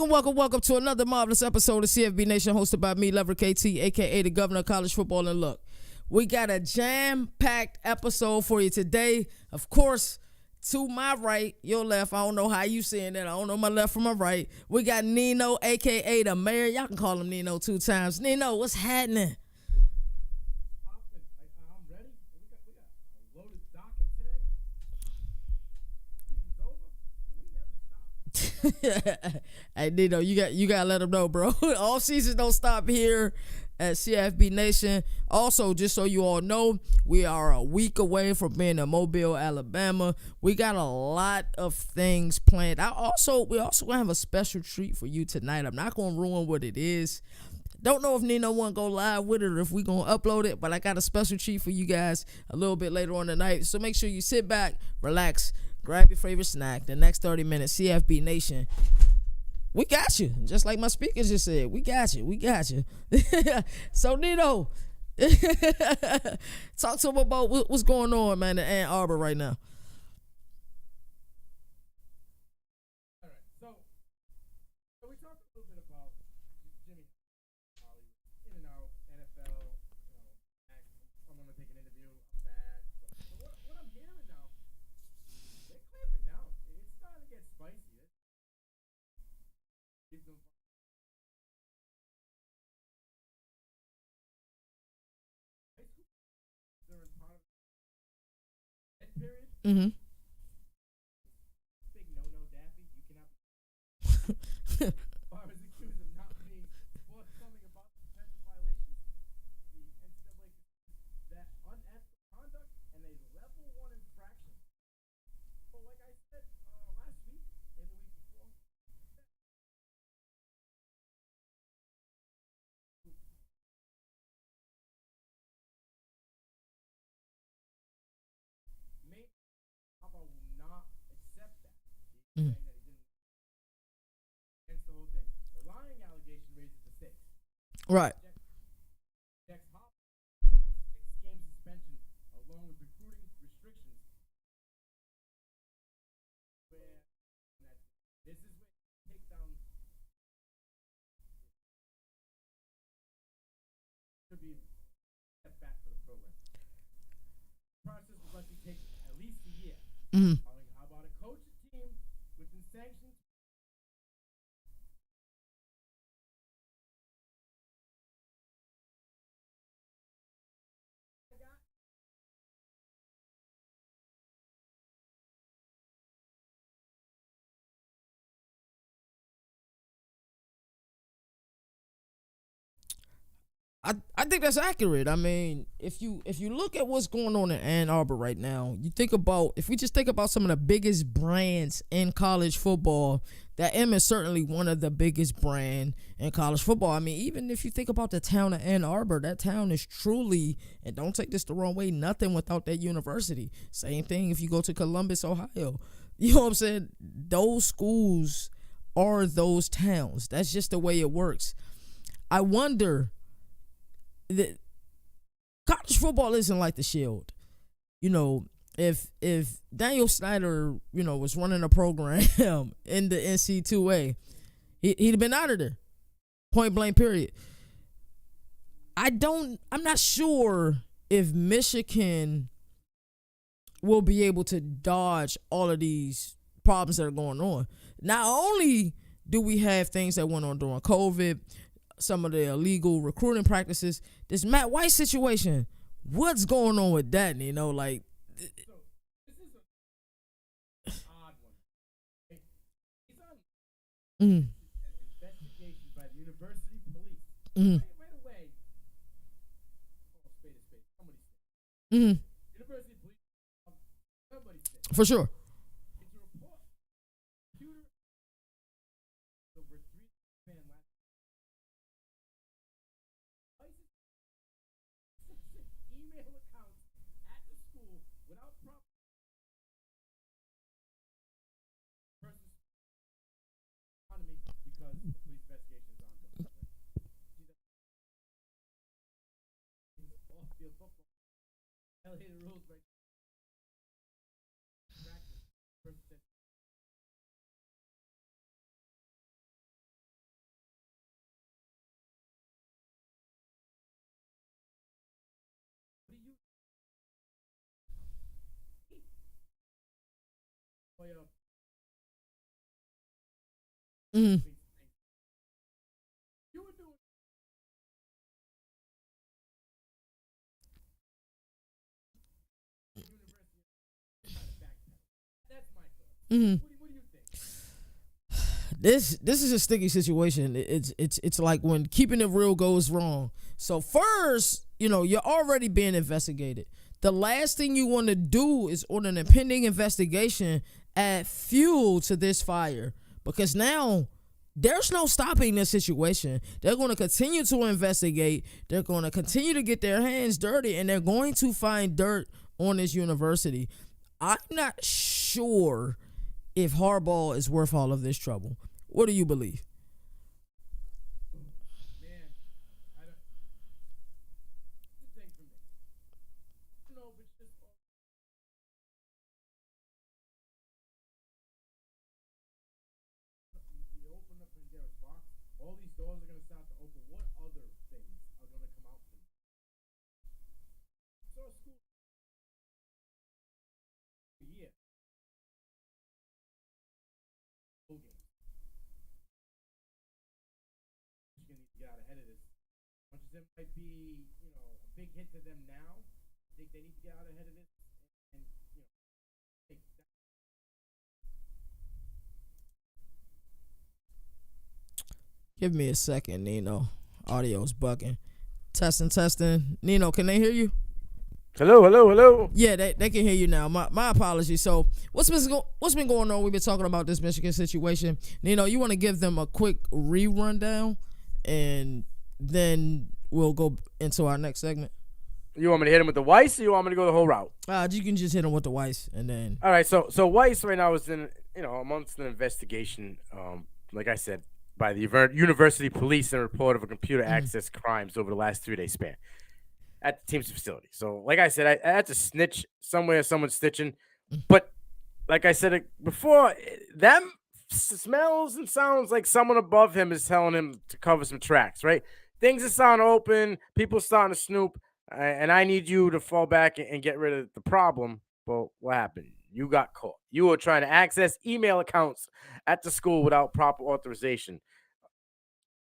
Welcome to another marvelous episode of CFB Nation, hosted by me, Lever KT, aka the Governor of College Football. And look, we got a jam-packed episode for you today. Of course, to my right, your left, I don't know how you seeing that. I don't know my left from my right. We got Nino, aka the mayor. Y'all can call him Nino 2 times. Nino, what's happening? I'm ready. We got a loaded docket today. Season's over. We never stop. Hey, Nino, you got to let them know, bro. All seasons don't stop here at CFB Nation. Also, just so you all know, we are a week away from being in Mobile, Alabama. We got a lot of things planned. We also gonna have a special treat for you tonight. I'm not gonna ruin what it is. Don't know if Nino want to go live with it or if we gonna upload it, but I got a special treat for you guys a little bit later on tonight. So make sure you sit back, relax, grab your favorite snack. The next 30 minutes, CFB Nation, we got you. Just like my speakers just said, we got you. So Nino, talk to him about what's going on, man, in Ann Arbor right now. All right. So we talked a little bit about Jimmy. In and out, NFL. I'm gonna take an interview. I'm bad. So what I'm hearing now, they're clamping down. It's starting to get spicy. Give them. During part of that period. Mm-hmm. Big no, Daffy. You cannot. I was accused of not being forthcoming about potential violations. The NCAA that unethical conduct and a level 1 infraction. So, like I said last week and the week before, Papa will not accept that. He's saying that he didn't. Against the whole thing. The lying allegation raises the stakes. Right. Next Hop potential 6-game suspension along with recruiting restrictions. Where this is where you take down should be a step back for the program. The process will likely take at least a year. Mm-hmm. How about a coach team within sanctions? I think that's accurate. I mean, if you look at what's going on in Ann Arbor right now, if we just think about some of the biggest brands in college football, that M is certainly one of the biggest brand in college football. I mean, even if you think about the town of Ann Arbor, that town is truly, and don't take this the wrong way, nothing without that university. Same thing if you go to Columbus, Ohio. You know what I'm saying? Those schools are those towns. That's just the way it works. I wonder, that college football isn't like the Shield. You know, if Daniel Snyder, was running a program in the NC2A, he'd have been out of there. Point blank, period. I'm not sure if Michigan will be able to dodge all of these problems that are going on. Not only do we have things that went on during COVID, some of the illegal recruiting practices, this Matt White situation, what's going on with that, like? So, this is an odd one. He's on an investigation by the university police. Right away, spade is spade. Somebody's spade. University police, somebody's spade. For sure. It's a report. Computer over 3 fan last. Email accounts at the school without proper person's economy because the police investigation is ongoing. Off-field football. LA rules right. Practice. Person said player. Mhm. You were doing university. That's my thought. Mhm. What do you think? This is a sticky situation. It's like when keeping it real goes wrong. So first, you're already being investigated. The last thing you want to do is on an impending investigation add fuel to this fire, because now there's no stopping this situation. They're going to continue to investigate. They're going to continue to get their hands dirty, and they're going to find dirt on this university. I'm not sure if Harbaugh is worth all of this trouble. What do you believe? Man, I don't. It's a thing for me. No, but just you open up Pandora's box. All these doors are gonna start to open. What other things are gonna come out from you? So school. Yeah. School games. Michigan needs to get out ahead of this. Much as it might be, a big hit to them now, I think they need to get out ahead of this and take that. Give me a second, Nino. Audio's bugging. Testing. Nino, can they hear you? Hello. Yeah, they can hear you now. My apologies. So what's been going on? We've been talking about this Michigan situation. Nino, you want to give them a quick rundown, and then we'll go into our next segment. You want me to hit him with the Weiss, or you want me to go the whole route? You can just hit him with the Weiss, and then. All right. So Weiss right now is in amongst an investigation. Like I said, by the university police and a report of a computer access crimes over the last 3-day span at the team's facility. So, like I said, I had to snitch somewhere. Someone's snitching, but like I said before, that smells and sounds like someone above him is telling him to cover some tracks. Right? Things are starting to open. People starting to snoop, and I need you to fall back and get rid of the problem. Well, what happened? You got caught. You were trying to access email accounts at the school without proper authorization.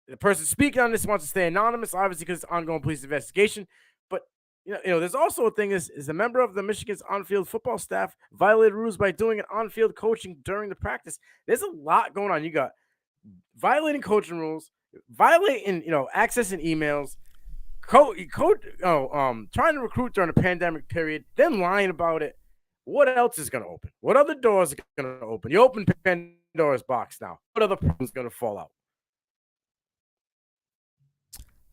The person speaking on this wants to stay anonymous, obviously, because it's ongoing police investigation. But there's also a thing is a member of the Michigan's on-field football staff violated rules by doing an on-field coaching during the practice. There's a lot going on. You got violating coaching rules, violating accessing emails, trying to recruit during a pandemic period, then lying about it. What else is going to open? What other doors are going to open? You open Pandora's box now. What other problems going to fall out?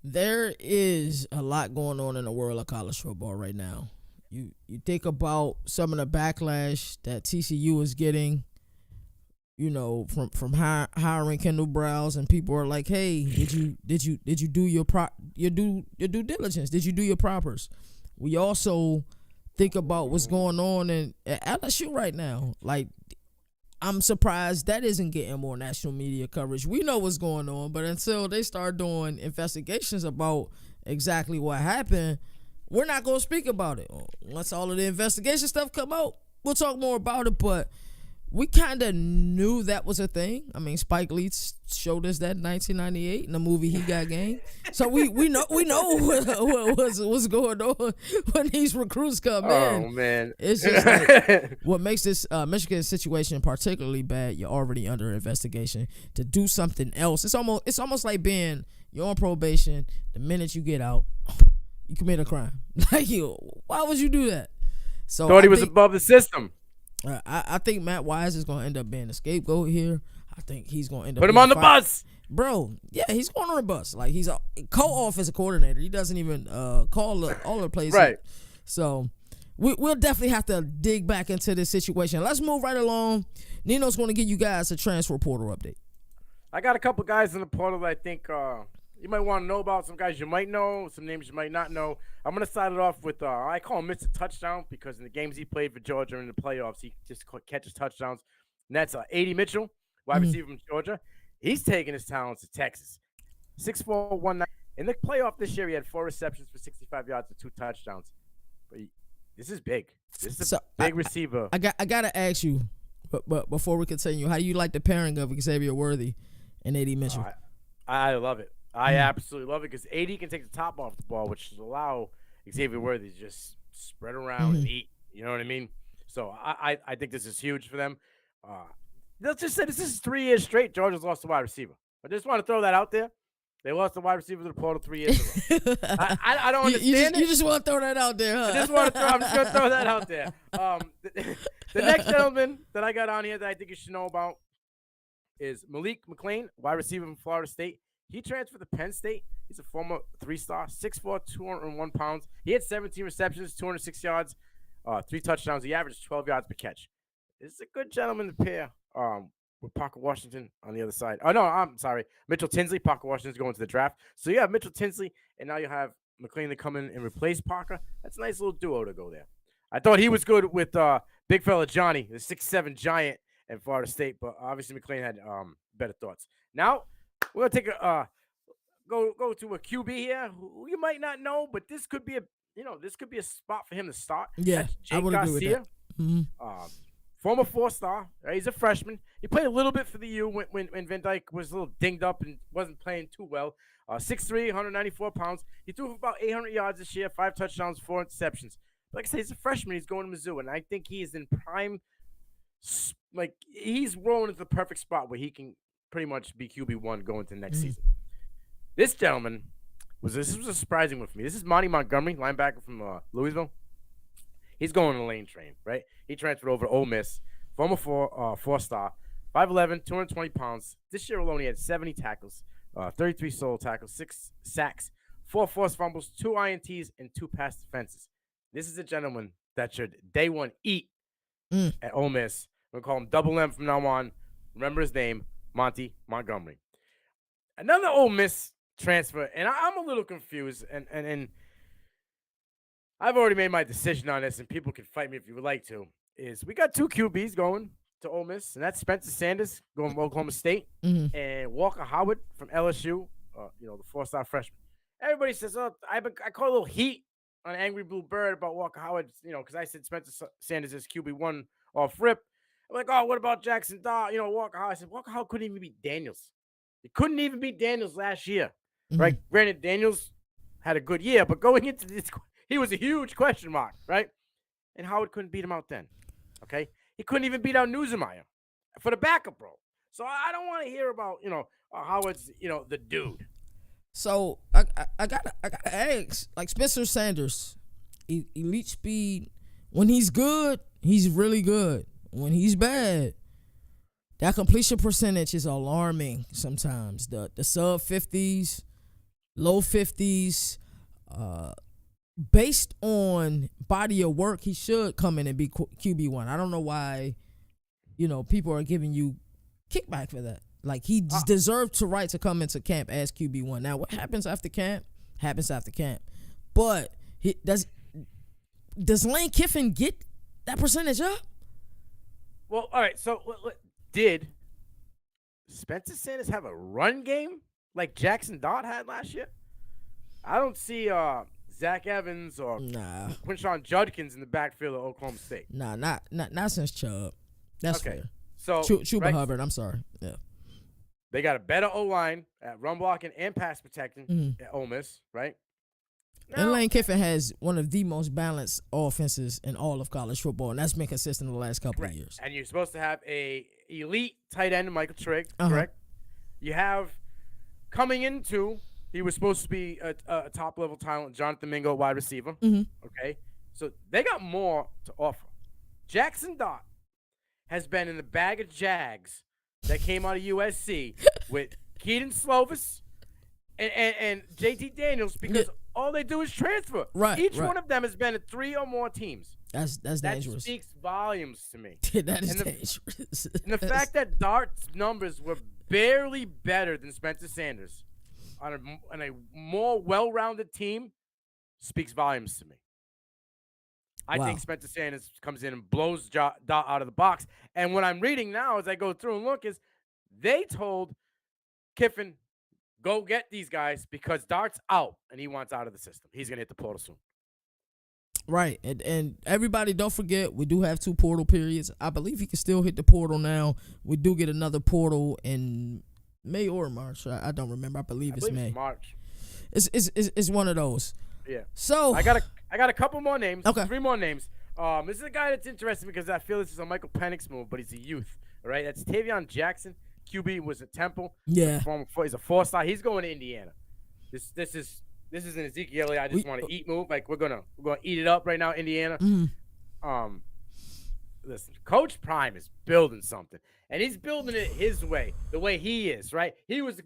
There is a lot going on in the world of college football right now. You think about some of the backlash that TCU is getting, from hiring Kendall Browse, and people are like, "Hey, did you do your due diligence? Did you do your propers?" We also think about what's going on at LSU right now. Like, I'm surprised that isn't getting more national media coverage. We know what's going on, but until they start doing investigations about exactly what happened, we're not going to speak about it. Once all of the investigation stuff come out, we'll talk more about it, but we kind of knew that was a thing. I mean, Spike Lee showed us that in 1998 in the movie He Got Game. So we know what's going on when these recruits come in. Oh man, it's just like, what makes this Michigan situation particularly bad. You're already under investigation. To do something else, it's almost like being you're on probation. The minute you get out, you commit a crime. Like, why would you do that? So thought he was above the system. I think Matt Wise is going to end up being a scapegoat here. I think he's going to end up put him on the bus, bro. Yeah, he's going on the bus. Like, he's a co-offensive coordinator. He doesn't even call all the plays. Right. So we'll definitely have to dig back into this situation. Let's move right along. Nino's going to give you guys a transfer portal update. I got a couple guys in the portal that I think you might want to know about. Some guys you might know, some names you might not know. I'm going to start it off with, I call him Mr. Touchdown, because in the games he played for Georgia in the playoffs, he just catches touchdowns. And that's A.D. Mitchell, wide receiver from Georgia. He's taking his talents to Texas. 6'4", 190. In the playoff this year, he had 4 receptions for 65 yards and 2 touchdowns. But this is big. This is a big receiver. I got to ask you, But before we continue, how do you like the pairing of Xavier Worthy and AD Mitchell? I love it. I absolutely love it because AD can take the top off the ball, which will allow Xavier Worthy to just spread around and eat. You know what I mean? So I think this is huge for them. Let's just say this is 3 years straight. Georgia's lost a wide receiver. I just want to throw that out there. They lost a wide receiver to the portal 3 years in a row. I don't understand You just want to throw that out there, huh? I'm just going to throw that out there. The next gentleman that I got on here that I think you should know about is Malik McLean, wide receiver from Florida State. He transferred to Penn State. He's a former 3-star, 6'4", 201 pounds. He had 17 receptions, 206 yards, 3 touchdowns. He averaged 12 yards per catch. This is a good gentleman to pair with Parker Washington on the other side. Oh, no, I'm sorry. Mitchell Tinsley. Parker Washington's going to the draft. So you have Mitchell Tinsley, and now you have McLean to come in and replace Parker. That's a nice little duo to go there. I thought he was good with big fella Johnny, the 6'7" giant at Florida State, but obviously McLean had better thoughts. Now, we're going to take a go to a QB here who you might not know, but this could be a spot for him to start. Yeah, that's Jake I would agree with Garcia. that. Former 4-star. Right? He's a freshman. He played a little bit for the U when Van Dyke was a little dinged up and wasn't playing too well. 6'3", 194 pounds. He threw for about 800 yards this year, 5 touchdowns, 4 interceptions. Like I said, he's a freshman. He's going to Mizzou, and I think he is in prime. Like, he's rolling into the perfect spot where he can pretty much be QB1 going to the next season. This gentleman was a surprising one for me. This is Monty Montgomery, linebacker from Louisville. He's going on the lane train, right? He transferred over to Ole Miss, former 4-star, 5'11", 220 pounds. This year alone, he had 70 tackles, 33 solo tackles, 6 sacks, 4 forced fumbles, 2 INTs, and 2 pass defenses. This is a gentleman that should day one eat at Ole Miss. We're going to call him Double M from now on. Remember his name, Monty Montgomery. Another Ole Miss transfer, and I'm a little confused, and I've already made my decision on this, and people can fight me if you would like to, is we got 2 QBs going to Ole Miss, and that's Spencer Sanders going to Oklahoma State, and Walker Howard from LSU, the 4-star freshman. Everybody says, I call a little heat on Angry Blue Bird about Walker Howard, because I said Spencer Sanders is QB1 off rip. I'm like, oh, what about Jackson Daw? Walker Howard. I said, Walker Howard couldn't even beat Daniels. He couldn't even beat Daniels last year, right? Granted, Daniels had a good year, but going into this, he was a huge question mark, right? And Howard couldn't beat him out then, okay? He couldn't even beat out Newsemeyer for the backup role. So I don't want to hear about, Howard's, the dude. So I gotta ask, like Spencer Sanders, elite speed. When he's good, he's really good. When he's bad, that completion percentage is alarming sometimes. The sub 50s, low 50s. Based on body of work, he should come in and be QB1. I don't know why, people are giving you kickback for that. Like, he deserved to right to come into camp as QB1. Now, what happens after camp happens after camp. But does Lane Kiffin get that percentage up? Well, all right. So, did Spencer Sanders have a run game like Jackson Dart had last year? I don't see Zach Evans or Quinshon Judkins in the backfield of Oklahoma State. Nah, not since Chubb. That's okay. Fair. So Chuba Hubbard, I'm sorry. Yeah. They got a better O-line at run blocking and pass protecting at Ole Miss, right? Now, and Lane Kiffin has one of the most balanced offenses in all of college football, and that's been consistent in the last couple of years. And you're supposed to have a elite tight end, Michael Trigg, correct? You have coming into, he was supposed to be a top-level talent, Jonathan Mingo, wide receiver. Okay? So they got more to offer. Jackson Dart has been in the bag of Jags that came out of USC with Keaton Slovis and JT Daniels because all they do is transfer. Right. Each one of them has been at 3 or more teams. That's dangerous. That speaks volumes to me. That is dangerous. And the fact that Dart's numbers were barely better than Spencer Sanders on a more well-rounded team speaks volumes to me. I think Spencer Sanders comes in and blows Dart out of the box. And what I'm reading now as I go through and look is they told Kiffin, go get these guys because Dart's out and he wants out of the system. He's going to hit the portal soon. Right, and everybody, don't forget, we do have 2 portal periods. I believe he can still hit the portal now. We do get another portal in May or March. I don't remember. I believe I it's believe May. it's March. It's one of those. Yeah. So I got a couple more names. Okay. 3 more names. This is a guy that's interesting because I feel this is a Michael Penix move, but he's a youth. All right, that's Tavion Jackson. QB was at Temple. Yeah. He's a 4-star. He's going to Indiana. This is an Ezekiel. I just want to eat move. Like we're gonna eat it up right now, Indiana. Listen, Coach Prime is building something, and he's building it his way, the way he is. Right? He was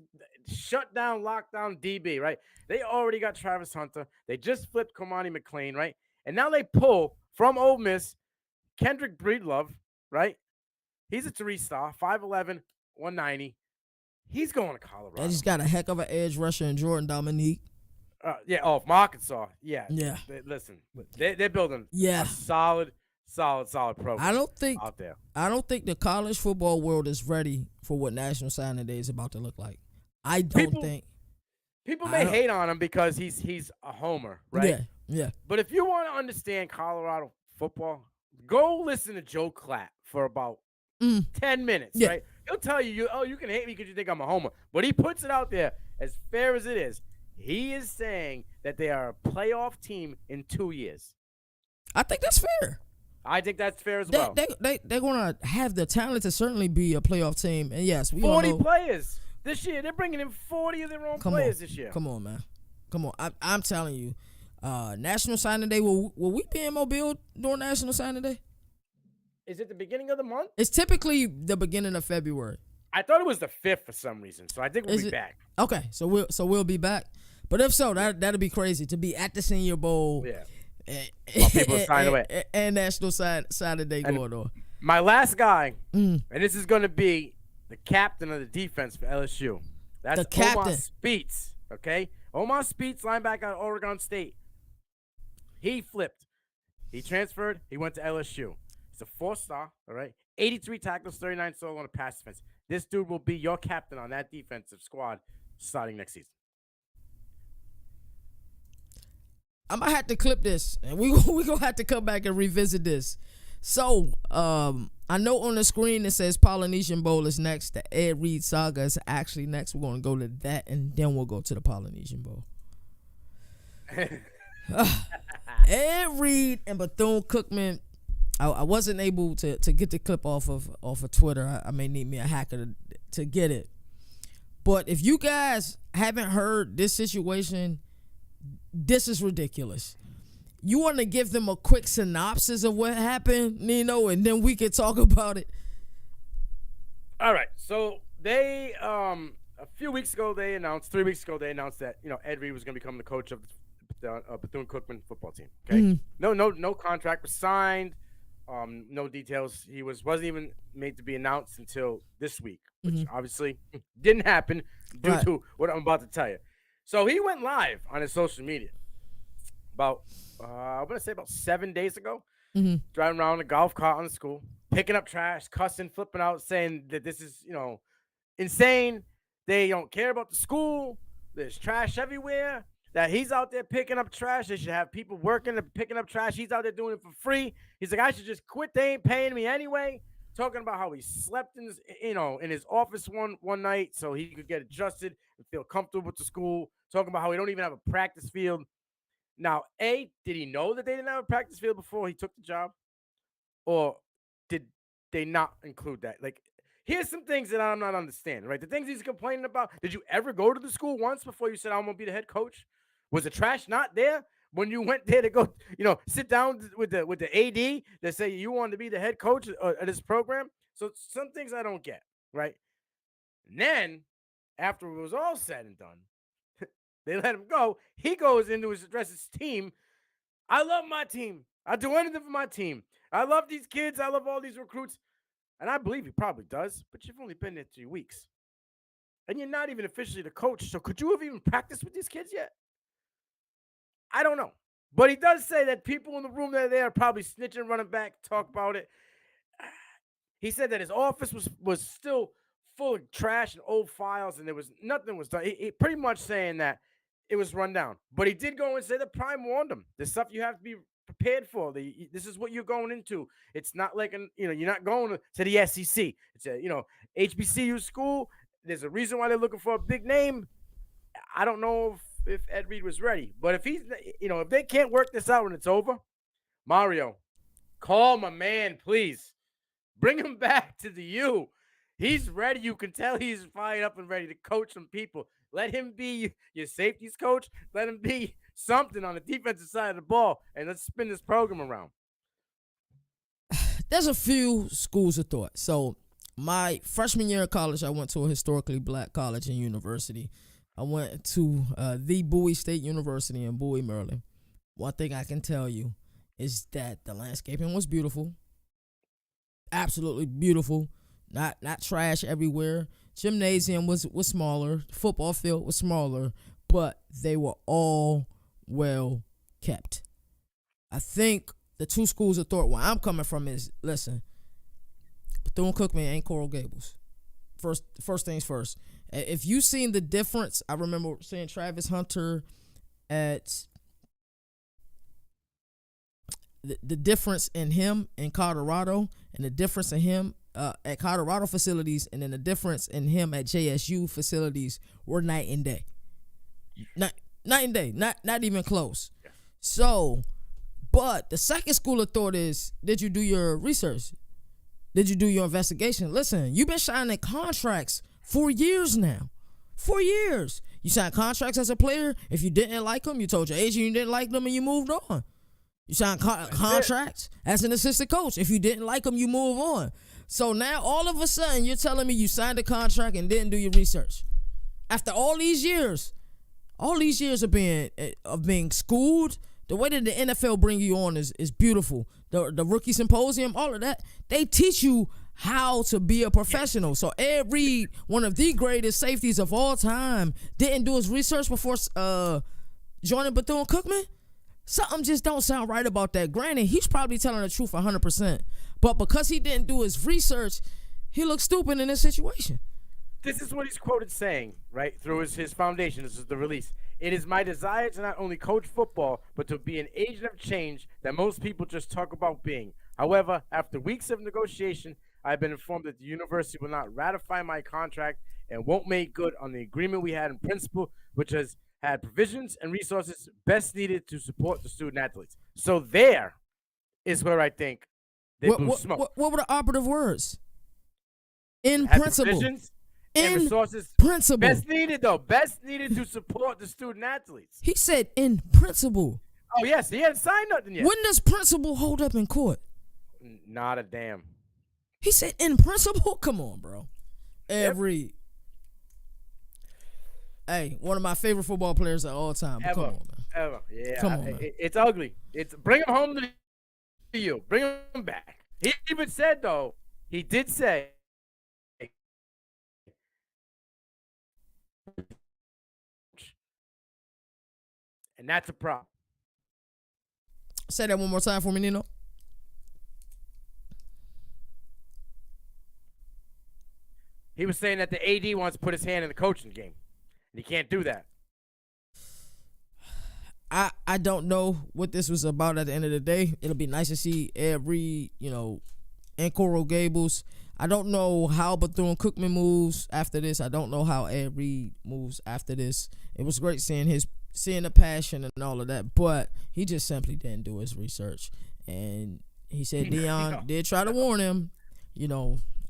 shut down, lockdown DB. Right? They already got Travis Hunter. They just flipped Komani McLean. Right? And now they pull from Ole Miss Kendrick Breedlove. Right? He's a 3-star, 5'11", 190. He's going to Colorado. And he's got a heck of an edge rusher in Jordan Dominique. From Arkansas. Yeah. Listen, they're building a solid program. I don't think out there. I don't think the college football world is ready for what National Signing Day is about to look like. I don't think. People may hate on him because he's a homer, right? Yeah. But if you want to understand Colorado football, go listen to Joe Klatt for about 10 minutes, right? He'll tell you, you can hate me because you think I'm a homer. But he puts it out there as fair as it is. He is saying that they are a playoff team in 2 years. I think that's fair. I think that's fair as well. They're going to have the talent to certainly be a playoff team. And yes, we 40 all know, players this year. They're bringing in 40 of their own players this year. Come on, man. Come on. I'm telling you, National Signing Day, will we be in Mobile during National Signing Day? Is it the beginning of the month? It's typically the beginning of February. I thought it was the 5th for some reason, so I think we'll be back. Okay, so we'll be back. But if so, that'll be crazy to be at the Senior Bowl. Yeah. While people sign away. And National Signing Day going on. My last guy, and this is going to be the captain of the defense for LSU. That's Omar Speets, okay? Omar Speets, linebacker out of Oregon State. He flipped. He transferred. He went to LSU. He's a 4-star, all right? 83 tackles, 39 solo on a pass defense. This dude will be your captain on that defensive squad starting next season. I might have to clip this, and we gonna have to come back and revisit this. So, I know on the screen it says Polynesian Bowl is next. The Ed Reed saga is actually next. We're gonna go to that, and then we'll go to the Polynesian Bowl. Ed Reed and Bethune Cookman. I wasn't able to get the clip off of Twitter. I may need me a hacker to get it. But if you guys haven't heard this situation, this is ridiculous. You want to give them a quick synopsis of what happened, Nino, and then we can talk about it? All right. So they, a few weeks ago, 3 weeks ago, they announced that, Ed Reed was going to become the coach of the Bethune-Cookman football team. Okay. No contract was signed. No details. He wasn't even made to be announced until this week, which obviously didn't happen due to what I'm about to tell you. So he went live on his social media about, I'm going to say about 7 days ago, driving around in a golf cart on the school, picking up trash, cussing, flipping out, saying that this is, insane. They don't care about the school. There's trash everywhere. That he's out there picking up trash. They should have people working and picking up trash. He's out there doing it for free. He's like, I should just quit. They ain't paying me anyway. Talking about how he slept in his office one night so he could get adjusted and feel comfortable with the school. Talking about how he don't even have a practice field. Now, did he know that they didn't have a practice field before he took the job? Or did they not include that? Like, here's some things that I'm not understanding, right? The things he's complaining about. Did you ever go to the school once before you said, I'm going to be the head coach? Was the trash not there when you went there to go, sit down with the AD that say you wanted to be the head coach of this program? So some things I don't get, right? And then after it was all said and done, they let him go. He goes into his team. I love my team. I'll do anything for my team. I love these kids. I love all these recruits. And I believe he probably does, but you've only been there 3 weeks. And you're not even officially the coach. So could you have even practiced with these kids yet? I don't know. But he does say that people in the room that are there are probably snitching, running back, talk about it. He said that his office was still full of trash and old files, and nothing was done. He pretty much saying that it was run down. But he did go and say that Prime warned him. There's stuff you have to be prepared for. This is what you're going into. It's not like you're not going to the SEC. It's a HBCU school. There's a reason why they're looking for a big name. I don't know if Ed Reed was ready, but if he's if they can't work this out and it's over, Mario, call my man, please. Bring him back to the U. He's ready. You can tell he's fired up and ready to coach some people. Let him be your safeties coach. Let him be something on the defensive side of the ball, and let's spin this program around. There's a few schools of thought. So my freshman year of college, I went to a historically black college and university. I went to the Bowie State University in Bowie, Maryland. One thing I can tell you is that the landscaping was beautiful. Absolutely beautiful. Not trash everywhere. Gymnasium was smaller. Football field was smaller, but they were all well kept. I think the two schools of thought where I'm coming from is, listen, Bethune Cookman ain't Coral Gables. First things first. If you seen the difference, I remember seeing Travis Hunter at the difference in him in Colorado and the difference in him at Colorado facilities and then the difference in him at JSU facilities were night and day. Night and day, not even close. So, but the second school of thought is, did you do your research? Did you do your investigation? Listen, you've been signing contracts for years now. 4 years. You signed contracts as a player. If you didn't like them, you told your agent you didn't like them and you moved on. You signed contracts as an assistant coach. If you didn't like them, you move on. So now all of a sudden you're telling me you signed a contract and didn't do your research. After all these years of being schooled, the way that the NFL bring you on is beautiful. The rookie symposium, all of that, they teach you how to be a professional. So Ed Reed, one of the greatest safeties of all time, didn't do his research before joining Bethune Cookman. Something just don't sound right about that. Granted, he's probably telling the truth 100%. But because he didn't do his research, he looks stupid in this situation. This is what he's quoted saying, right, through his foundation. This is the release. It is my desire to not only coach football, but to be an agent of change that most people just talk about being. However, after weeks of negotiation, I've been informed that the university will not ratify my contract and won't make good on the agreement we had in principle, which has had provisions and resources best needed to support the student athletes. So there is where I think they blew smoke. What were the operative words? In principle. And resources principle. Best needed to support the student athletes. He said in principle. Oh, yes. He hadn't signed nothing yet. When does principle hold up in court? Not a damn. He said in principle? Come on, bro. Every. Hey, one of my favorite football players of all time. Ever. Come on, man. Ever. Yeah. Come on, man. It's ugly. Bring him home to you. Bring him back. He even said, though, he did say, and that's a problem. Say that one more time for me, Nino. He was saying that the AD wants to put his hand in the coaching game, and he can't do that. I don't know what this was about at the end of the day. It'll be nice to see Ed Reed, and Coral Gables. I don't know how Bethune Cookman moves after this. I don't know how Ed Reed moves after this. It was great seeing the passion and all of that, but he just simply didn't do his research. And he said Deion did try to warn him.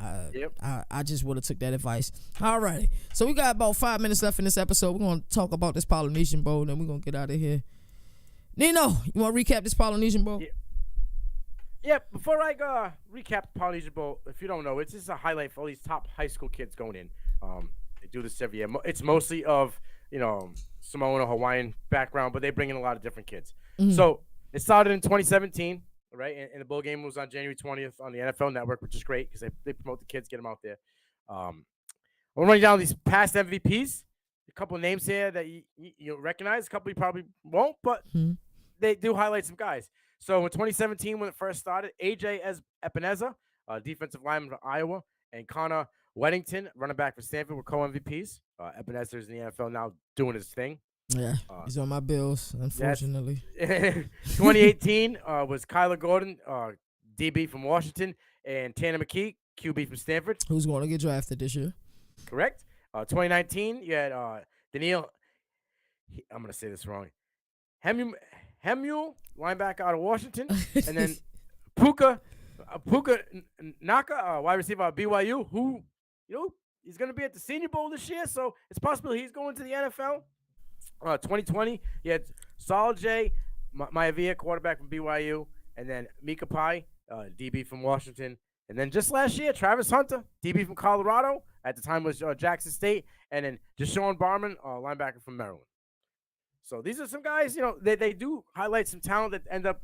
I just would have took that advice. All right. So we got about 5 minutes left in this episode. We're going to talk about this Polynesian Bowl, and then we're going to get out of here. Nino, you want to recap this Polynesian Bowl? Yeah, before I recap the Polynesian Bowl, if you don't know, it's just a highlight for all these top high school kids going in. They do this every year. It's mostly of, Samoan or Hawaiian background, but they bring in a lot of different kids. Mm-hmm. So it started in 2017, right? And the bowl game was on January 20th on the NFL Network, which is great because they promote the kids, get them out there. We're running down these past MVPs. A couple of names here that you recognize. A couple you probably won't, but they do highlight some guys. So in 2017, when it first started, AJ Epineza, defensive lineman for Iowa, and Connor Weddington, running back for Stanford, were co-MVPs. Epineza is in the NFL now doing his thing. Yeah, he's on my Bills, unfortunately. 2018 was Kyler Gordon, DB from Washington, and Tanner McKee, QB from Stanford. Who's going to get drafted this year? Correct. 2019, you had Daniil. I'm gonna say this wrong. Hemuel, linebacker out of Washington, and then Puka Naka, wide receiver out of BYU, who he's gonna be at the Senior Bowl this year, so it's possible he's going to the NFL. 2020, you had Saul J. Maivia, quarterback from BYU, and then Mika Pai, DB from Washington. And then just last year, Travis Hunter, DB from Colorado, at the time was Jackson State, and then Deshaun Barman, linebacker from Maryland. So these are some guys, they do highlight some talent that end up,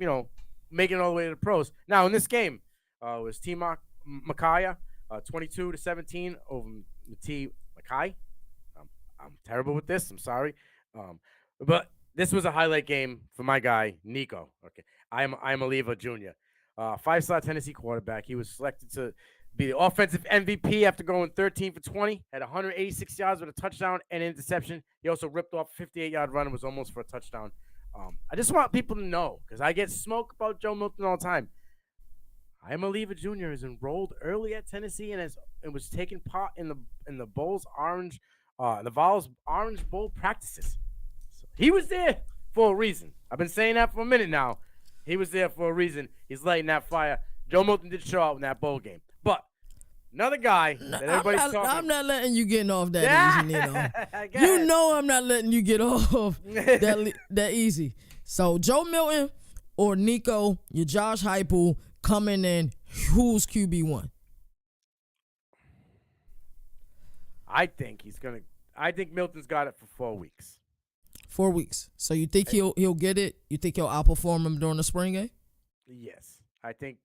making it all the way to the pros. Now, in this game, it was T. Makaya, 22-17 over T. Makai. I'm terrible with this. I'm sorry. But this was a highlight game for my guy, Nico. Okay, I'm a Lever Jr., 5-star Tennessee quarterback. He was selected to be the offensive MVP after going 13 for 20, had 186 yards with a touchdown and an interception. He also ripped off a 58-yard run and was almost for a touchdown. I just want people to know, because I get smoke about Joe Milton all the time. Lever Jr. is enrolled early at Tennessee and was taking part in the Vols Orange Bowl practices. So he was there for a reason. I've been saying that for a minute now. He was there for a reason. He's lighting that fire. Joe Milton did show out in that bowl game. But another guy that everybody's talking about. I'm not letting you get off that easy, Nino. You know I'm not letting you get off that easy. So Joe Milton or Nico, your Josh Heupel coming in, who's QB1? I think Milton's got it for 4 weeks. 4 weeks. So you think he'll get it? You think he'll outperform him during the spring game? Yes. I think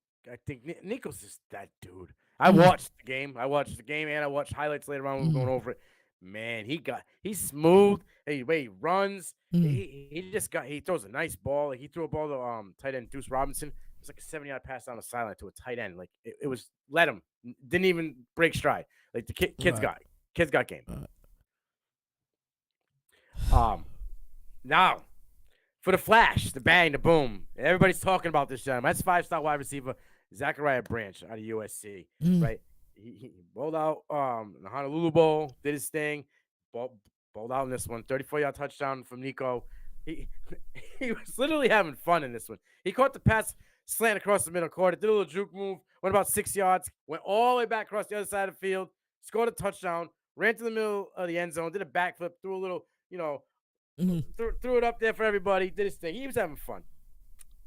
Nico's just that dude. I watched the game and I watched highlights later on when we were going over it. Man, he's smooth. He runs. He throws a nice ball. He threw a ball to tight end Deuce Robinson. It was like a 70-yard pass down the sideline to a tight end. Like it was let him. Didn't even break stride. Like the kid's got game. Now, for the flash, the bang, the boom. Everybody's talking about this gentleman. That's 5-star wide receiver Zachariah Branch out of USC, right? He bowled out the Honolulu Bowl, did his thing, bowled out in this one. 34-yard touchdown from Nico. He was literally having fun in this one. He caught the pass slant across the middle court, did a little juke move, went about 6 yards, went all the way back across the other side of the field, scored a touchdown, ran to the middle of the end zone, did a backflip, threw a little, threw it up there for everybody, did his thing. He was having fun.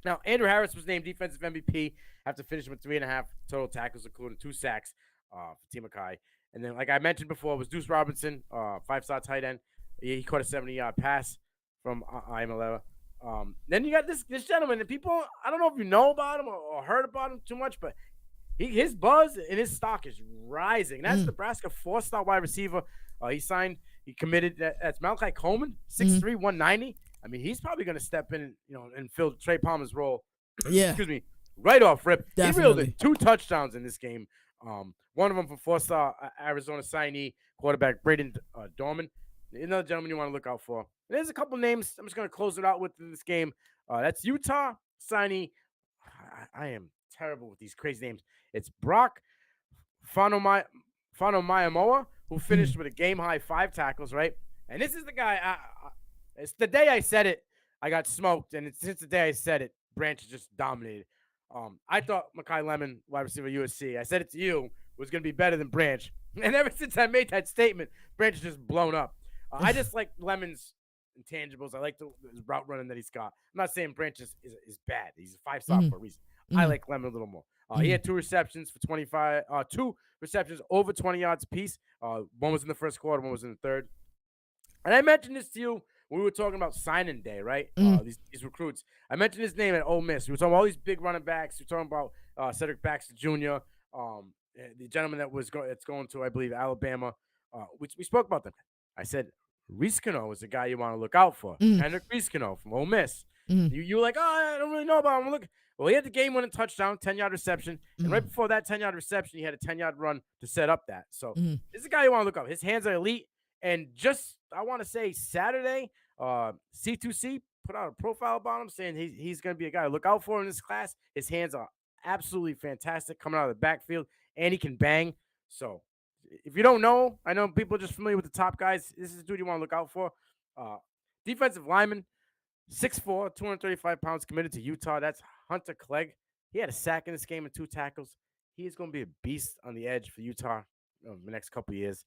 Now, Andrew Harris was named defensive MVP after finishing with 3.5 total tackles, including 2 sacks for Team Makai. And then, like I mentioned before, was Deuce Robinson, 5-star tight end. He caught a 70-yard pass from Imalera. Then you got this gentleman, and people, I don't know if you know about him or heard about him too much, but his buzz and his stock is rising. That's Nebraska 4-star wide receiver. He committed. That's Malachi Coleman, 6'3", 190. I mean, he's probably going to step in, and fill Trey Palmer's role. Yeah. Excuse me. Right off rip. Definitely. He reeled in 2 touchdowns in this game. One of them from 4-star Arizona signee quarterback Braden Dorman. Another gentleman you want to look out for. There's a couple names. I'm just going to close it out with in this game. That's Utah signee. I am terrible with these crazy names. It's Brock Fanomayamoa, who finished with a game-high 5 tackles, right? And this is the guy. It's the day I said it, I got smoked. And since the day I said it, Branch just dominated. I thought Makai Lemon, wide receiver USC, I said it to you, was going to be better than Branch. And ever since I made that statement, Branch has just blown up. I just like Lemon's intangibles. I like the route running that he's got. I'm not saying Branch is bad. He's a 5-star for a reason. I like Lemon a little more. He had 2 receptions for 25, 2 receptions over 20 yards apiece. One was in the first quarter, one was in the third. And I mentioned this to you when we were talking about signing day, right? These recruits. I mentioned his name at Ole Miss. We were talking about all these big running backs. We were talking about Cedric Baxter Jr., the gentleman that's going to, I believe, Alabama. We spoke about them. I said, Riskino is the guy you want to look out for. Henrik Riskino from Ole Miss. You were like, I don't really know about him. Look. Well, he had the game-winning touchdown, 10-yard reception. And right before that 10-yard reception, he had a 10-yard run to set up that. So this is a guy you want to look up. His hands are elite. And just, I want to say Saturday, C2C put out a profile about him saying he's going to be a guy to look out for in this class. His hands are absolutely fantastic coming out of the backfield, and he can bang. So if you don't know, I know people are just familiar with the top guys. This is the dude you want to look out for. Defensive lineman, 6'4", 235 pounds, committed to Utah. That's Hunter Clegg. He had a sack in this game and 2 tackles. He's going to be a beast on the edge for Utah the next couple of years.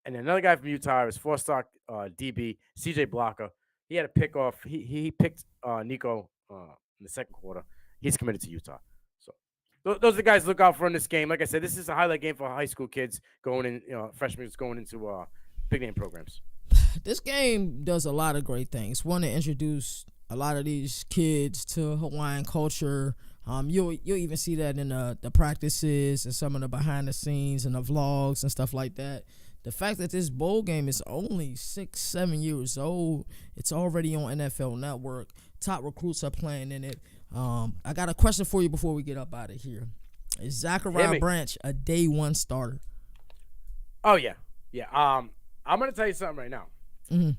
And another guy from Utah is 4-star DB, CJ Blocker. He had a pick off. He picked Nico in the second quarter. He's committed to Utah. So those are the guys to look out for in this game. Like I said, this is a highlight game for high school kids going in, freshmen going into big name programs. This game does a lot of great things. One, to introduce a lot of these kids to Hawaiian culture. You'll even see that in the practices and some of the behind the scenes and the vlogs and stuff like that. The fact that this bowl game is only 6-7 years old, it's already on NFL Network. Top recruits are playing in it. I got a question for you before we get up out of here. Is Zachariah Branch a day one starter? Oh yeah. I'm gonna tell you something right now. Mm-hmm.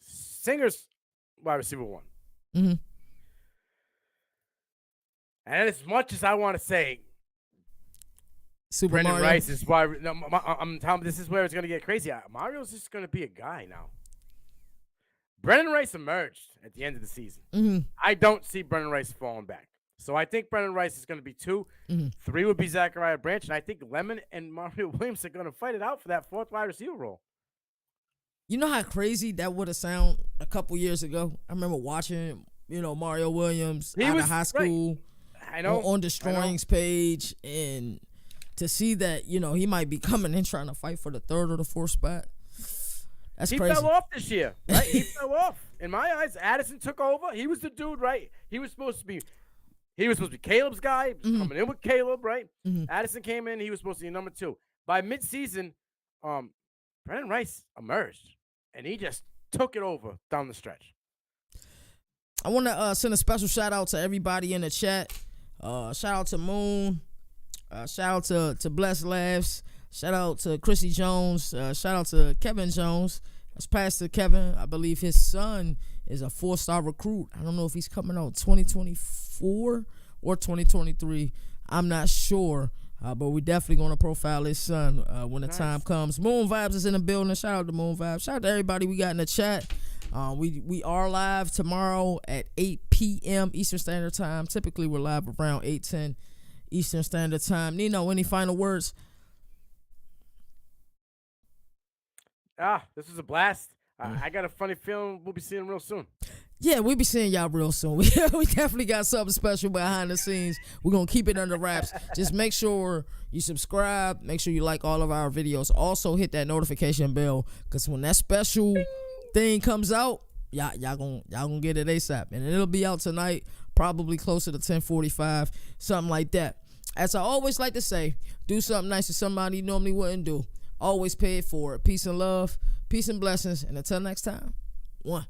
Singer's wide receiver 1. Mm-hmm. And as much as I want to say, Brendan Mario Rice is why. No, I'm telling you, this is where it's gonna get crazy. Mario's just gonna be a guy now. Brendan Rice emerged at the end of the season. Mm-hmm. I don't see Brendan Rice falling back. So I think Brendan Rice is going to be 2. Mm-hmm. 3 would be Zachariah Branch. And I think Lemon and Mario Williams are going to fight it out for that 4th wide receiver role. You know how crazy that would have sounded a couple years ago? I remember watching, Mario Williams out of high school on the Destroying's page. And to see that, he might be coming in trying to fight for the 3rd or the 4th spot. That's crazy. He fell off this year, right? He fell off. In my eyes, Addison took over. He was the dude, right? He was supposed to be Caleb's guy. He was coming in with Caleb, right? Mm-hmm. Addison came in. He was supposed to be number 2. By midseason, Brendan Rice emerged, and he just took it over down the stretch. I want to send a special shout out to everybody in the chat. Shout out to Moon. Shout out to Bless Laughs. Shout out to Chrissy Jones. Shout out to Kevin Jones. That's Pastor Kevin. I believe his son is a 4-star recruit. I don't know if he's coming out 2024 or 2023. I'm not sure. But we're definitely going to profile his son when the time comes. Moon Vibes is in the building. Shout out to Moon Vibes. Shout out to everybody we got in the chat. We are live tomorrow at 8 p.m. Eastern Standard Time. Typically, we're live around 8:10 Eastern Standard Time. Nino, any final words? This was a blast. I got a funny feeling we'll be seeing him real soon. Yeah, we'll be seeing y'all real soon. We definitely got something special behind the scenes. We're going to keep it under wraps. Just make sure you subscribe. Make sure you like all of our videos. Also, hit that notification bell, because when that special thing comes out, y'all gonna get it ASAP. And it'll be out tonight, probably closer to 10:45, something like that. As I always like to say, do something nice to somebody you normally wouldn't do. Always pay it forward. Peace and love. Peace and blessings. And until next time, 1.